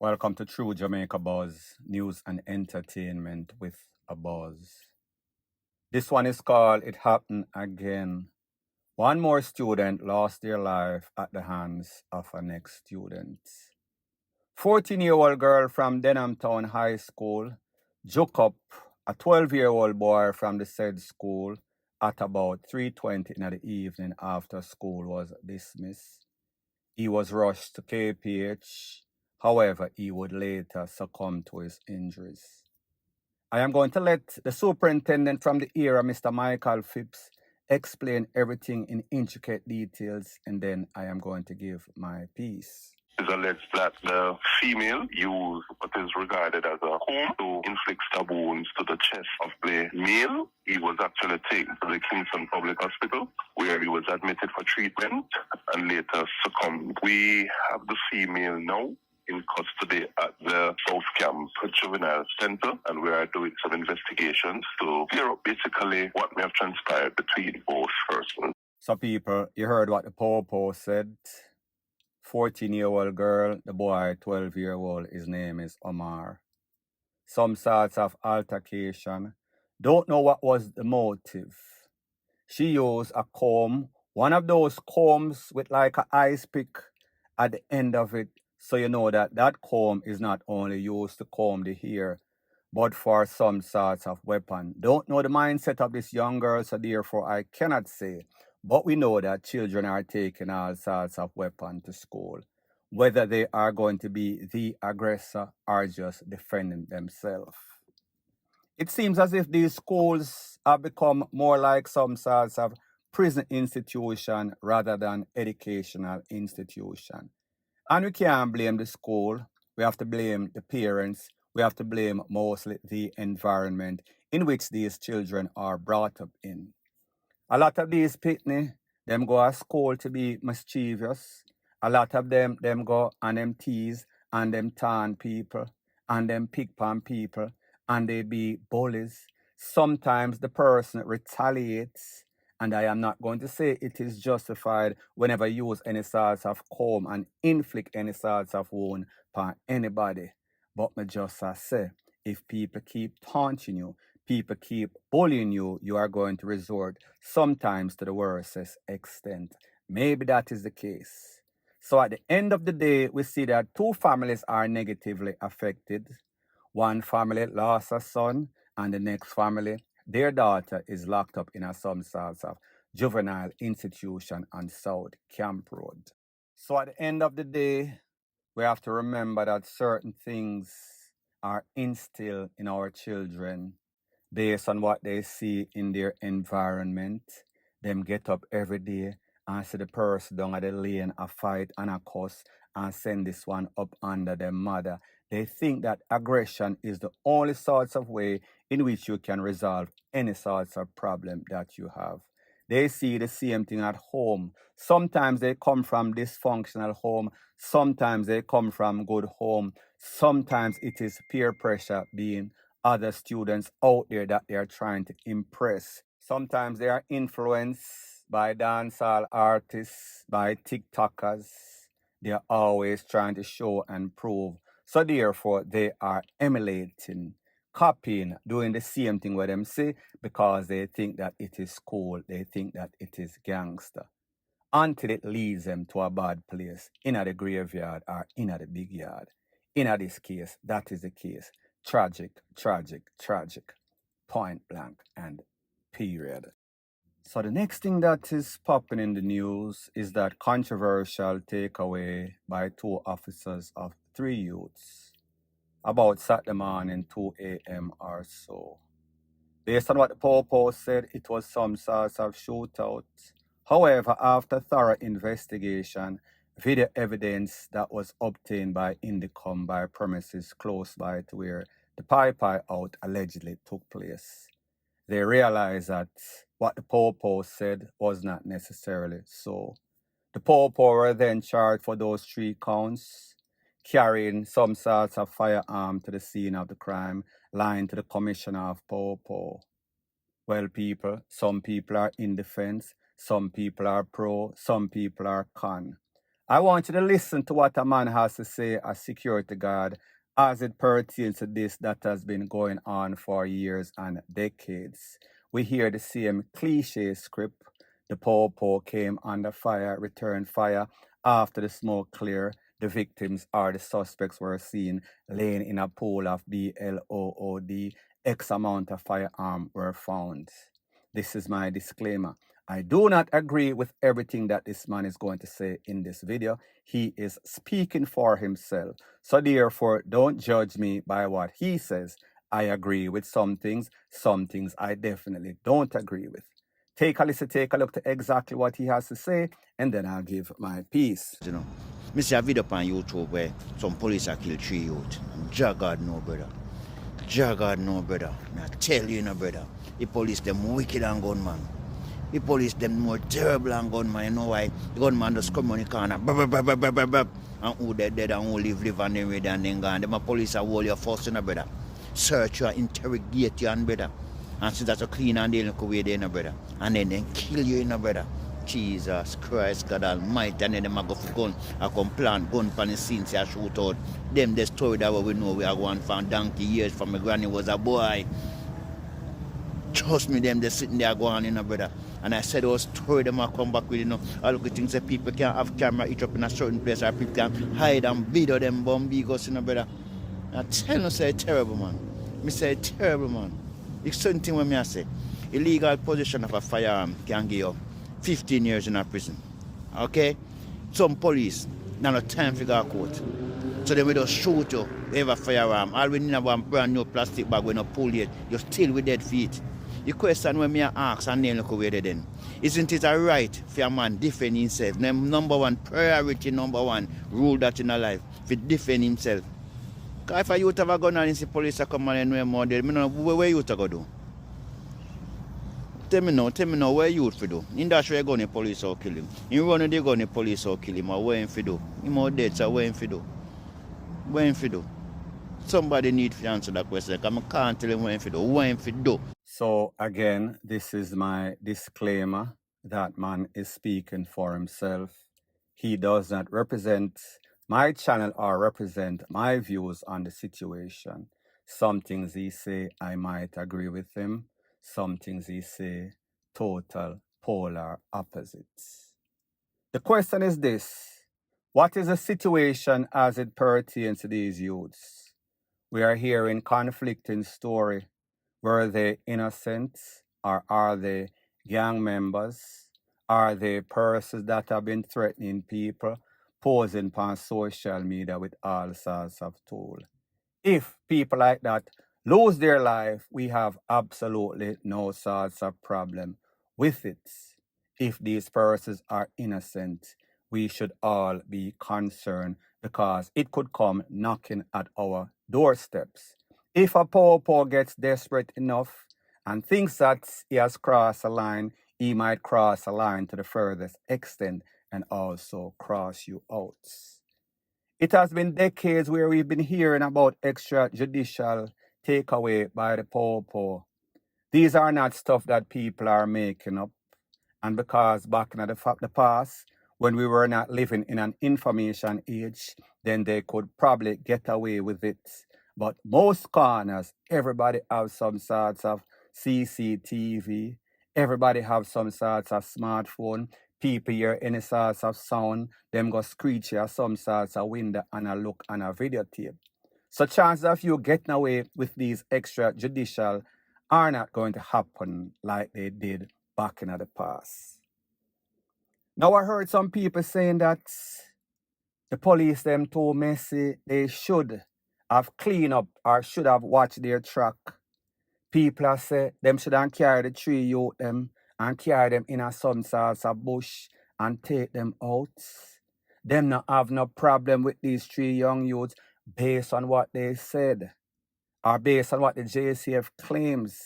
Welcome to True Jamaica Buzz, news and entertainment with a buzz. This one is called It Happened Again. One more student lost their life at the hands of a next student. 14-year-old girl from Denhamtown High School juke up a 12-year-old boy from the said school at about 3:20 in the evening after school was dismissed. He was rushed to KPH. However, he would later succumb to his injuries. I am going to let the superintendent from the era, Mr. Michael Phipps, explain everything in intricate details, and then I am going to give my piece. Is alleged that the female used what is regarded as a comb to inflict stab wounds to the chest of the male. He was actually taken to the Kingston Public Hospital, where he was admitted for treatment and later succumbed. We have the female now in custody at the South Camp Juvenile Center, and we are doing some investigations to clear up basically what may have transpired between both persons. So people, you heard what the Popo said. 14-year-old girl, the boy 12-year-old, his name is Omar. Some sorts of altercation. Don't know what was the motive. She used a comb, one of those combs with like an ice pick at the end of it. So you know that that comb is not only used to comb the hair, but for some sorts of weapon. Don't know the mindset of this young girl, so therefore I cannot say. But we know that children are taking all sorts of weapons to school, whether they are going to be the aggressor or just defending themselves. It seems as if these schools have become more like some sorts of prison institution rather than educational institution. And we can't blame the school. We have to blame the parents. We have to blame mostly the environment in which these children are brought up in. A lot of these pitney, them go to school to be mischievous. A lot of them go and them tease and them tarn people and them pick on people and they be bullies. Sometimes the person retaliates, and I am not going to say it is justified whenever you use any sorts of comb and inflict any sorts of wound upon anybody. But me just say, if people keep taunting you, people keep bullying you, you are going to resort sometimes to the worstest extent. Maybe that is the case. So at the end of the day, we see that two families are negatively affected. One family lost a son, and the next family, their daughter is locked up in some sorts of juvenile institution on South Camp Road. So at the end of the day, we have to remember that certain things are instilled in our children based on what they see in their environment. Them get up every day and see the person down at the lane a fight and a cuss and send this one up under their mother. They think that aggression is the only sorts of way in which you can resolve any sorts of problem that you have. They see the same thing at home. Sometimes they come from dysfunctional home. Sometimes they come from good home. Sometimes it is peer pressure being other students out there that they are trying to impress. Sometimes they are influenced by dancehall artists, by TikTokers. They are always trying to show and prove. So therefore, they are emulating, copying, doing the same thing with them say because they think that it is cool. They think that it is gangster. Until it leads them to a bad place, in the graveyard or in the big yard. In this case, that is the case. Tragic, tragic, tragic. Point blank and period. So the next thing that is popping in the news is that controversial takeaway by two officers of 3 youths about Saturday morning, 2 a.m. or so. Based on what the Popo said, it was some sort of shootout. However, after thorough investigation, video evidence that was obtained by Indicom by premises close by to where the pie out allegedly took place, they realized that what the Popo said was not necessarily so. The Popo were then charged for those 3 counts, carrying some sorts of firearm to the scene of the crime, lying to the commissioner of Popo. Well, people, some people are in defense, some people are pro, some people are con. I want you to listen to what a man has to say, a security guard, as it pertains to this that has been going on for years and decades. We hear the same cliche script. The po came under fire, returned fire. After the smoke cleared, the victims or the suspects were seen laying in a pool of blood. X amount of firearms were found. This is my disclaimer. I do not agree with everything that this man is going to say in this video. He is speaking for himself. So therefore, don't judge me by what he says. I agree with some things I definitely don't agree with. Take a listen, take a look to exactly what he has to say, and then I'll give my piece. You know, I see a video on YouTube where some police are killed 3 youth. Jagad no brother. Jagad no brother. I tell you no brother. The police them wicked and gunman. The police them more terrible and gunman. You know why? The gunman just come on the corner. And who dead and who live and then ready and then gone. Them a police are hold your first in a brother. Search you, interrogate you and brother. And since that's a clean and they look away there in a brother. And then kill you in a brother. Jesus Christ, God Almighty, and then them a go for gun, I come plant gun pan the scene, say I shoot out. Them the story that we know we are going for donkey years from my granny was a boy. Trust me, them they sitting there going in a brother. And I said those story them a come back with, you know. I look at things that people can't have camera each up in a certain place or people can hide and video them bombigos in a brother. I tell you, say terrible man. Me say terrible man. It's certain thing when me I say. Illegal possession of a firearm can give you 15 years in a prison. Okay? Some police, now no time for go to court. So they will just shoot you, you have a firearm. All we need one brand new plastic bag when you pull it, you're still with dead feet. The question when me ask and then look away then. Isn't it a right for a man defend himself? Number one priority, number one rule that in a life, for defend himself. Because if a youth have a gun and the police are coming and no more dead, I don't know where youth are going to do. Tell me now, where you for do? In that way, gun the police or kill him. In run the gun the police or kill him, or where him for do? Him or dead, so where him for do? Where him for do? Somebody need to answer that question, because I can't tell him where him for do. Where him for do? So again, this is my disclaimer. That man is speaking for himself. He does not represent my channel or represent my views on the situation. Some things he say, I might agree with him. Some things he say, total polar opposites. The question is this: what is the situation as it pertains to these youths? We are hearing conflicting story. Were they innocent or are they gang members? Are they persons that have been threatening people, posing on social media with all sorts of tools? If people like that lose their life, we have absolutely no sorts of problem with it. If these persons are innocent, we should all be concerned because it could come knocking at our doorsteps. If a poor gets desperate enough and thinks that he has crossed a line, he might cross a line to the furthest extent and also cross you out. It has been decades where we've been hearing about extrajudicial takeaway by the poor. These are not stuff that people are making up. And because back in the past, when we were not living in an information age, then they could probably get away with it. But most corners, everybody have some sorts of CCTV. Everybody have some sorts of smartphone. People hear any sorts of sound, them go screech at some sorts of window and a look on a videotape. So chances of you getting away with these extrajudicial are not going to happen like they did back in the past. Now I heard some people saying that the police them too messy, they should have cleaned up or should have watched their track. People are say them shouldn't carry the 3 youth them and carry them in a some sorts of bush and take them out. Them not have no problem with these 3 young youths based on what they said or based on what the JCF claims.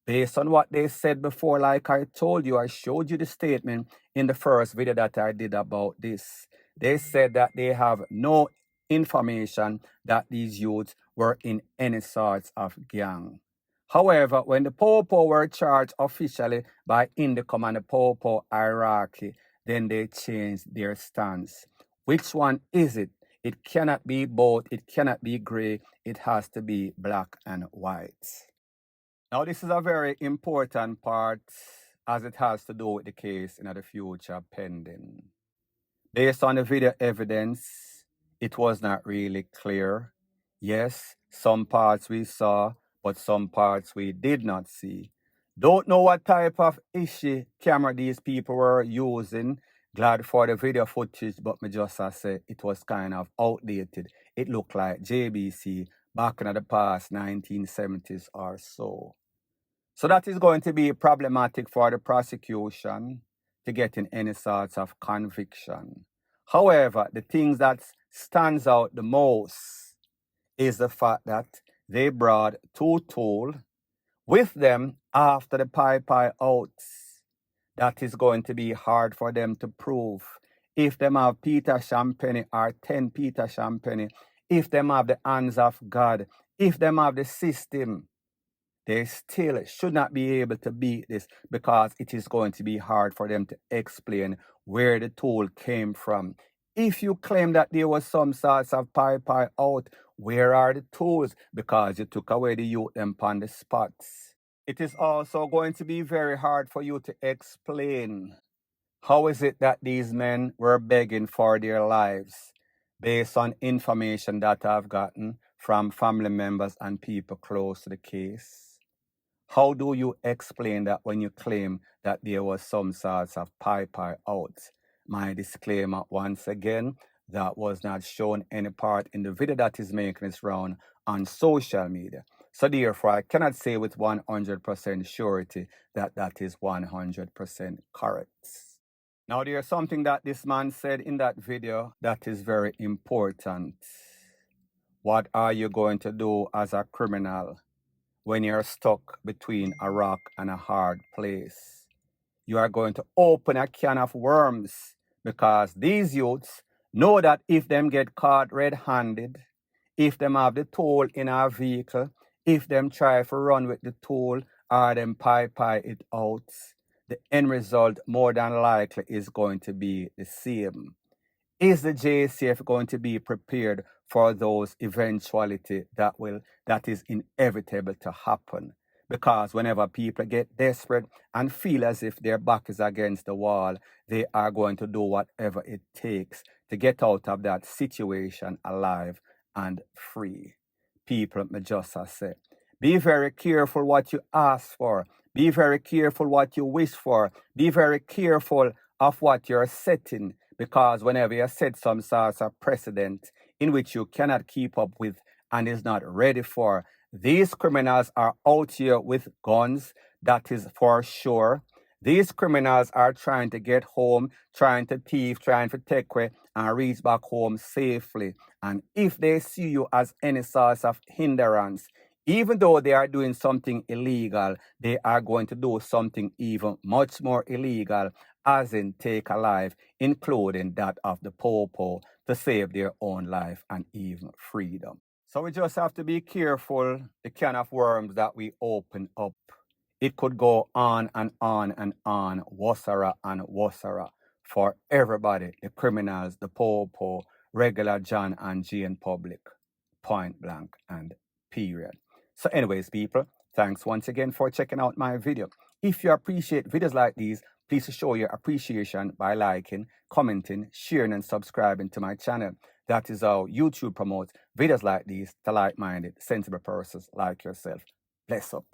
Based on what they said before, like I told you, I showed you the statement in the first video that I did about this. They said that they have no information that these youths were in any sorts of gang. However, when the Popo were charged officially by Indicom and the Popo hierarchy, then they changed their stance. Which one is it? It cannot be both. It cannot be gray. It has to be black and white. Now, this is a very important part as it has to do with the case in the future pending. Based on the video evidence, it was not really clear. Yes, some parts we saw, but some parts we did not see. Don't know what type of issue camera these people were using. Glad for the video footage, but me just say it was kind of outdated. It looked like JBC back in the past 1970s or so. So that is going to be problematic for the prosecution to get in any sorts of conviction. However, the thing that stands out the most is the fact that they brought two tools with them after the Pi outs. That is going to be hard for them to prove. If them have Peter Champagne or 10 Peter Champagne, if them have the hands of God, if them have the system, they still should not be able to beat this because it is going to be hard for them to explain where the tool came from. If you claim that there was some sorts of Pi out, where are the tools? Because you took away the youth them on the spots. It is also going to be very hard for you to explain how is it that these men were begging for their lives based on information that I've gotten from family members and people close to the case. How do you explain that when you claim that there was some sorts of Pi out? My disclaimer once again, that was not shown any part in the video that is making its round on social media. So therefore, I cannot say with 100% surety that that is 100% correct. Now, there's something that this man said in that video that is very important. What are you going to do as a criminal when you're stuck between a rock and a hard place? You are going to open a can of worms because these youths know that if them get caught red-handed, if them have the tool in our vehicle, if them try to run with the tool or them Pi it out, the end result more than likely is going to be the same. Is the JCF going to be prepared for those eventuality that is inevitable to happen? Because whenever people get desperate and feel as if their back is against the wall, they are going to do whatever it takes to get out of that situation alive and free. People, me just say, be very careful what you ask for. Be very careful what you wish for. Be very careful of what you're setting. Because whenever you set some sort of precedent in which you cannot keep up with and is not ready for, these criminals are out here with guns, that is for sure. These criminals are trying to get home, trying to thief, trying to take away and reach back home safely. And if they see you as any source of hindrance, even though they are doing something illegal, they are going to do something even much more illegal, as in take a life, including that of the popo, to save their own life and even freedom. So we just have to be careful the can of worms that we open up. It could go on and on and on, wassara and wassara, for everybody, the criminals, the popo, regular John and Jane public, point blank and period. So anyways, people, thanks once again for checking out my video. If you appreciate videos like these, please show your appreciation by liking, commenting, sharing, and subscribing to my channel. That is how YouTube promotes videos like these to like-minded, sensible persons like yourself. Bless up.